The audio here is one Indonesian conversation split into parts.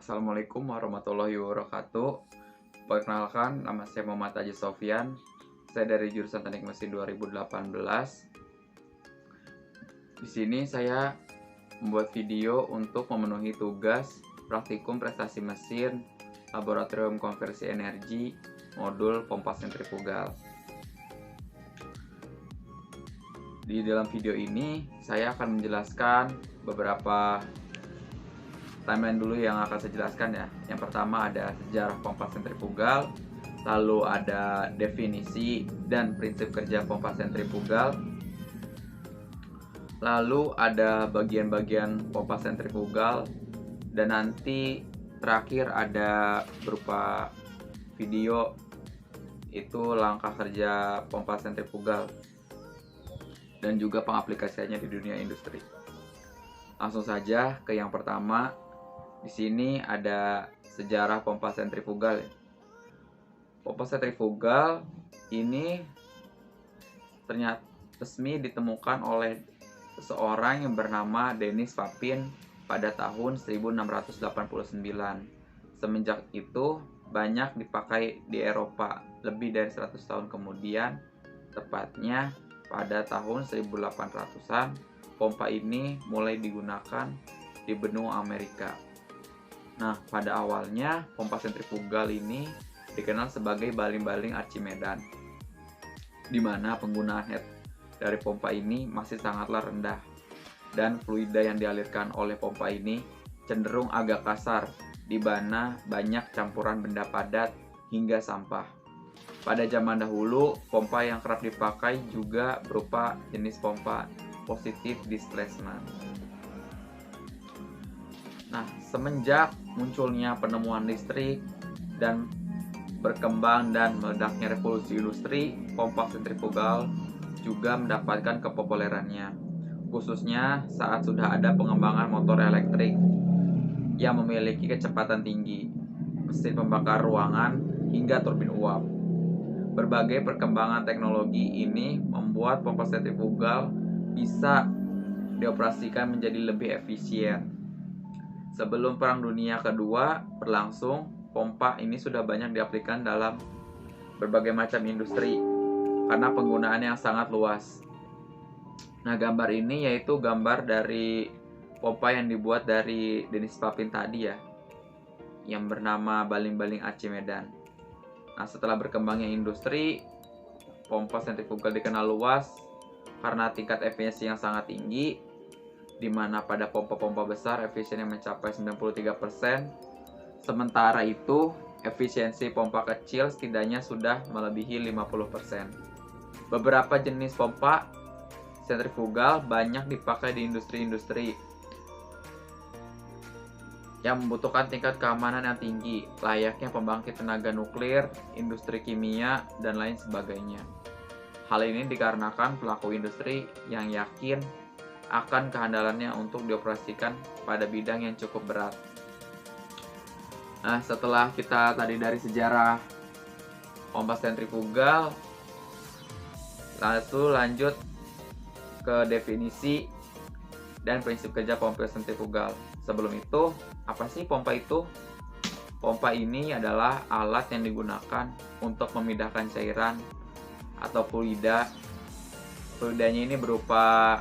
Assalamualaikum warahmatullahi wabarakatuh. Perkenalkan, nama saya Muhammad Haji Sofyan. Saya dari jurusan Teknik Mesin 2018. Di sini saya membuat video untuk memenuhi tugas praktikum prestasi mesin Laboratorium Konversi Energi modul pompa sentrifugal. Di dalam video ini saya akan menjelaskan beberapa timeline dulu yang akan saya jelaskan ya. Yang pertama ada sejarah pompa sentrifugal, lalu ada definisi dan prinsip kerja pompa sentrifugal, lalu ada bagian-bagian pompa sentrifugal, dan nanti terakhir ada berupa video itu langkah kerja pompa sentrifugal dan juga pengaplikasiannya di dunia industri. Langsung saja ke yang pertama. Di sini ada sejarah pompa sentrifugal. Pompa sentrifugal ini ternyata resmi ditemukan oleh seseorang yang bernama Denis Papin pada tahun 1689. Semenjak itu banyak dipakai di Eropa. Lebih dari 100 tahun kemudian, tepatnya pada tahun 1800-an, pompa ini mulai digunakan di benua Amerika. Nah, pada awalnya pompa sentrifugal ini dikenal sebagai baling-baling Archimedan, di mana penggunaan head dari pompa ini masih sangatlah rendah, dan fluida yang dialirkan oleh pompa ini cenderung agak kasar, di mana banyak campuran benda padat hingga sampah. Pada zaman dahulu, pompa yang kerap dipakai juga berupa jenis pompa positive displacement. Nah, semenjak munculnya penemuan listrik dan berkembang dan meledaknya revolusi industri, pompa sentrifugal juga mendapatkan kepopulerannya, khususnya saat sudah ada pengembangan motor elektrik yang memiliki kecepatan tinggi, mesin pembakar ruangan, hingga turbin uap. Berbagai perkembangan teknologi ini membuat pompa sentrifugal bisa dioperasikan menjadi lebih efisien. Sebelum Perang Dunia Kedua berlangsung, pompa ini sudah banyak diaplikasikan dalam berbagai macam industri karena penggunaannya yang sangat luas. Nah, gambar ini yaitu gambar dari pompa yang dibuat dari Denis Papin tadi ya, yang bernama baling-baling Archimedan. Nah, setelah berkembangnya industri, pompa sentrifugal dikenal luas karena tingkat efisiensi yang sangat tinggi, di mana pada pompa-pompa besar efisiennya mencapai 93%, sementara itu efisiensi pompa kecil setidaknya sudah melebihi 50%. Beberapa jenis pompa sentrifugal banyak dipakai di industri-industri yang membutuhkan tingkat keamanan yang tinggi, layaknya pembangkit tenaga nuklir, industri kimia, dan lain sebagainya. Hal ini dikarenakan pelaku industri yang yakin akan kehandalannya untuk dioperasikan pada bidang yang cukup berat. Nah, setelah kita tadi dari sejarah pompa sentrifugal, lalu lanjut ke definisi dan prinsip kerja pompa sentrifugal. Sebelum itu, apa sih pompa itu? Pompa ini adalah alat yang digunakan untuk memindahkan cairan atau fluida. Fluidanya ini berupa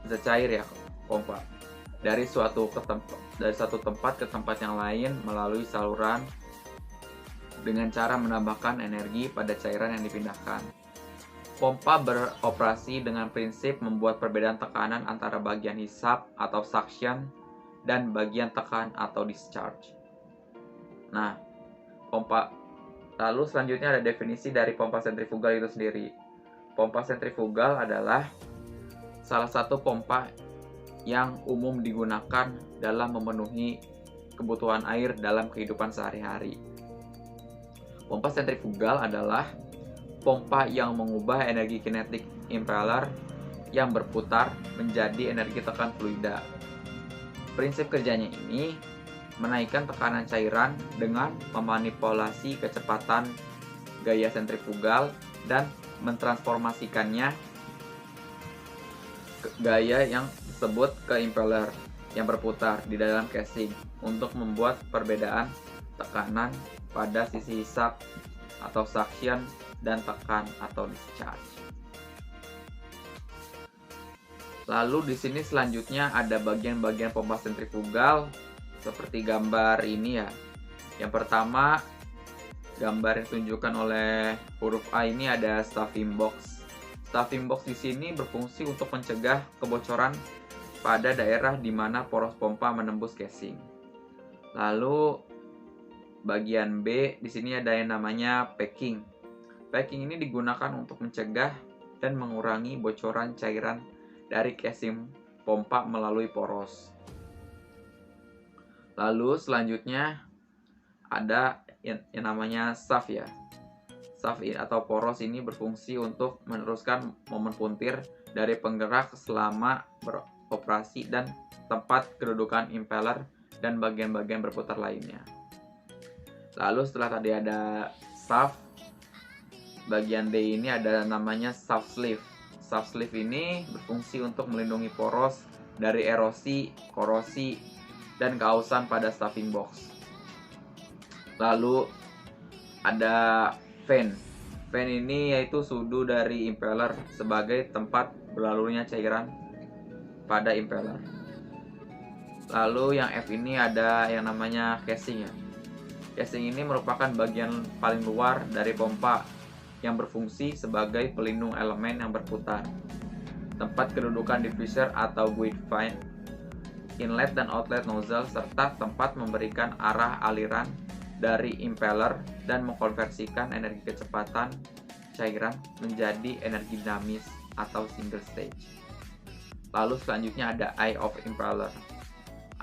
zat cair ya, pompa, dari satu tempat ke tempat yang lain melalui saluran dengan cara menambahkan energi pada cairan yang dipindahkan. Pompa beroperasi dengan prinsip membuat perbedaan tekanan antara bagian hisap atau suction dan bagian tekan atau discharge. Nah, lalu selanjutnya ada definisi dari pompa sentrifugal itu sendiri. Pompa sentrifugal adalah salah satu pompa yang umum digunakan dalam memenuhi kebutuhan air dalam kehidupan sehari-hari. Pompa sentrifugal adalah pompa yang mengubah energi kinetik impeller yang berputar menjadi energi tekan fluida. Prinsip kerjanya ini menaikkan tekanan cairan dengan memanipulasi kecepatan gaya sentrifugal dan mentransformasikannya gaya yang disebut ke impeller yang berputar di dalam casing untuk membuat perbedaan tekanan pada sisi hisap atau suction dan tekan atau discharge. Lalu di sini selanjutnya ada bagian-bagian pompa sentrifugal seperti gambar ini ya. Yang pertama, gambar yang ditunjukkan oleh huruf A ini ada stuffing box. Stuffing box di sini berfungsi untuk mencegah kebocoran pada daerah di mana poros pompa menembus casing. Lalu bagian B di sini ada yang namanya packing. Packing ini digunakan untuk mencegah dan mengurangi bocoran cairan dari casing pompa melalui poros. Lalu selanjutnya ada yang namanya shaft ya. Shaft atau poros ini berfungsi untuk meneruskan momen puntir dari penggerak selama beroperasi dan tempat kedudukan impeller dan bagian-bagian berputar lainnya. Lalu setelah tadi ada shaft, bagian D ini ada namanya shaft sleeve. Shaft sleeve ini berfungsi untuk melindungi poros dari erosi, korosi, dan keausan pada stuffing box. Lalu ada fan. Fan ini yaitu sudu dari impeller sebagai tempat berlalunya cairan pada impeller. Lalu yang F ini ada yang namanya casing ya. Casing ini merupakan bagian paling luar dari pompa yang berfungsi sebagai pelindung elemen yang berputar, tempat kedudukan diffuser atau guide fan, inlet dan outlet nozzle, serta tempat memberikan arah aliran dari impeller dan mengkonversikan energi kecepatan cairan menjadi energi dinamis atau single stage. Lalu selanjutnya ada eye of impeller.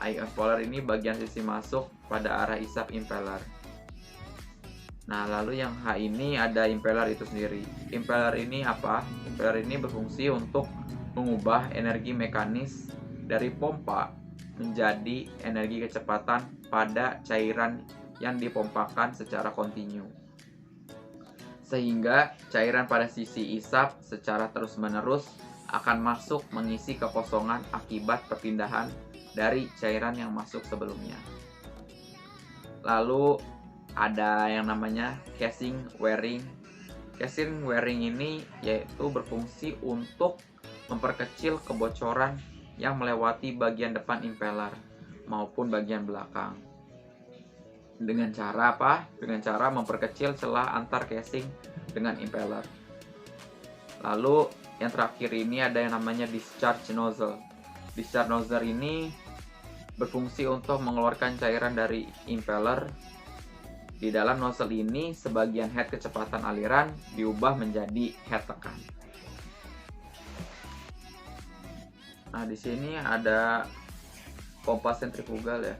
Eye of impeller ini bagian sisi masuk pada arah isap impeller. Nah, lalu yang H ini ada impeller itu sendiri. Impeller ini apa? Impeller ini berfungsi untuk mengubah energi mekanis dari pompa menjadi energi kecepatan pada cairan yang dipompakan secara kontinu. Sehingga cairan pada sisi isap secara terus-menerus akan masuk mengisi kekosongan akibat perpindahan dari cairan yang masuk sebelumnya. Lalu ada yang namanya casing wearing. Casing wearing ini yaitu berfungsi untuk memperkecil kebocoran yang melewati bagian depan impeller maupun bagian belakang. Dengan cara apa? Dengan cara memperkecil celah antar casing dengan impeller. Lalu yang terakhir ini ada yang namanya discharge nozzle. Discharge nozzle ini berfungsi untuk mengeluarkan cairan dari impeller. Di dalam nozzle ini, sebagian head kecepatan aliran diubah menjadi head tekan. Nah, di sini ada pompa sentrifugal ya.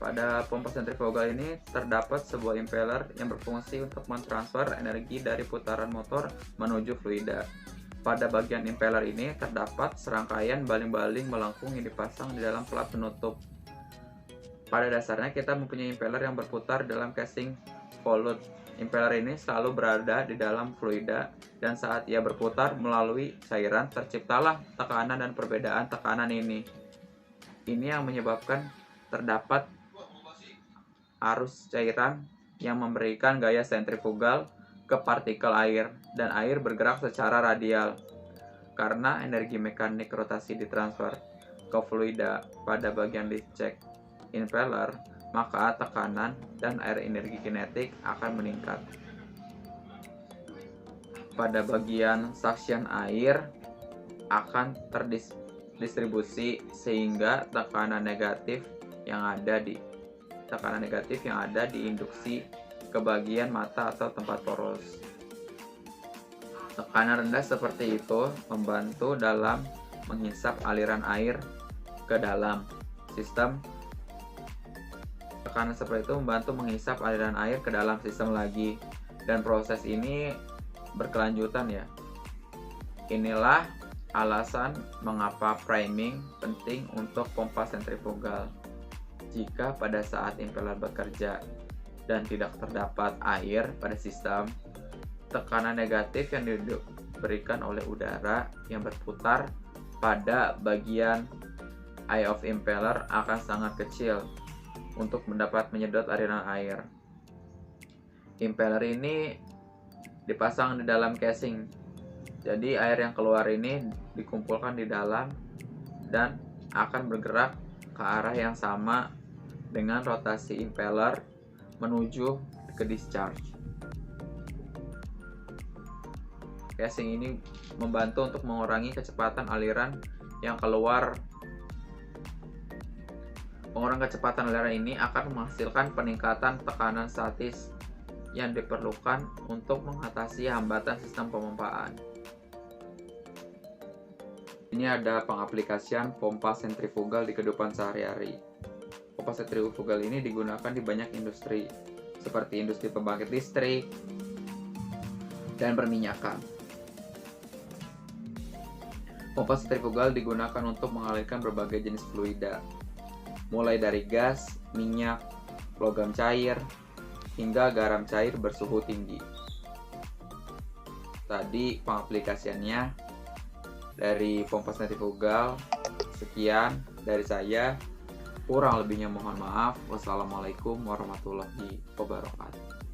Pada pompa sentrifugal ini terdapat sebuah impeller yang berfungsi untuk mentransfer energi dari putaran motor menuju fluida. Pada bagian impeller ini terdapat serangkaian baling-baling melengkung yang dipasang di dalam plat penutup. Pada dasarnya kita mempunyai impeller yang berputar dalam casing volute. Impeller ini selalu berada di dalam fluida dan saat ia berputar melalui cairan terciptalah tekanan dan perbedaan tekanan ini. Ini yang menyebabkan terdapat arus cairan yang memberikan gaya sentrifugal ke partikel air dan air bergerak secara radial. Karena energi mekanik rotasi ditransfer ke fluida pada bagian discharge impeller, maka tekanan dan air energi kinetik akan meningkat. Pada bagian suction air akan terdistribusi sehingga tekanan negatif yang ada diinduksi ke bagian mata atau tempat poros. Tekanan rendah seperti itu membantu dalam menghisap aliran air ke dalam sistem. Tekanan seperti itu membantu menghisap aliran air ke dalam sistem lagi, dan proses ini berkelanjutan ya. Inilah alasan mengapa priming penting untuk pompa sentrifugal. Jika pada saat impeller bekerja dan tidak terdapat air pada sistem, tekanan negatif yang diberikan oleh udara yang berputar pada bagian eye of impeller akan sangat kecil untuk mendapat menyedot aliran air. Impeller ini dipasang di dalam casing, jadi air yang keluar ini dikumpulkan di dalam dan akan bergerak ke arah yang sama dengan rotasi impeller menuju ke discharge. Casing ini membantu untuk mengurangi kecepatan aliran yang keluar. Pengurangan kecepatan aliran ini akan menghasilkan peningkatan tekanan statis yang diperlukan untuk mengatasi hambatan sistem pemompaan. Ini ada pengaplikasian pompa sentrifugal di kehidupan sehari-hari. Pompa sentrifugal ini digunakan di banyak industri, seperti industri pembangkit listrik dan perminyakan. Pompa sentrifugal digunakan untuk mengalirkan berbagai jenis fluida, mulai dari gas, minyak, logam cair, hingga garam cair bersuhu tinggi. Tadi pengaplikasiannya dari pompa sentrifugal. Sekian dari saya. Kurang lebihnya mohon maaf. Wassalamualaikum warahmatullahi wabarakatuh.